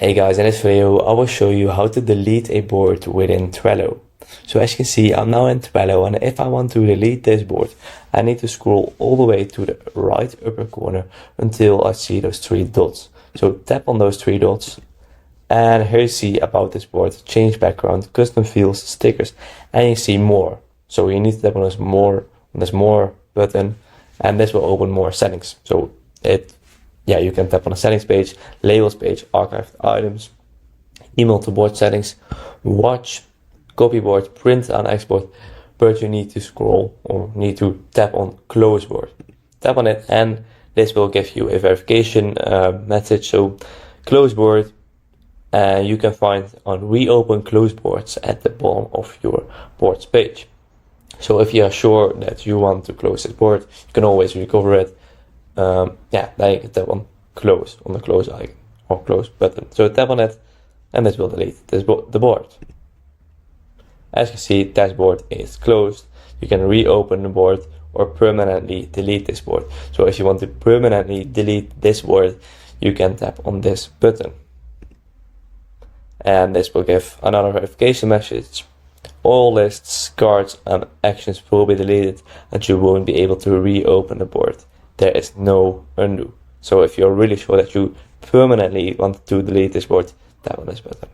Hey guys, in this video I will show you how to delete a board within Trello. So as you can see, I'm now in Trello, and if I want to delete this board, I need to scroll all the way to the right upper corner until I see those three dots. So tap on those three dots, and here you see about this board, change background, custom fields, stickers, and you see more. So you need to tap on this more button, and this will open more settings. So you can tap on the settings page, labels page, archived items, email to board settings, watch, copy board, print and export, but you need to scroll or need to tap on close board. Tap on it and this will give you a verification message. So close board, you can find on reopen close boards at the bottom of your boards page. So if you are sure that you want to close this board, you can always recover it. Then you can tap on close on the close icon or close button. So tap on it and this will delete the board. As you can see, dashboard is closed. You can reopen the board or permanently delete this board. So if you want to permanently delete this board, you can tap on this button. And this will give another verification message. All lists, cards and actions will be deleted and you won't be able to reopen the board. There is no undo. So if you're really sure that you permanently want to delete this board, tap on this button.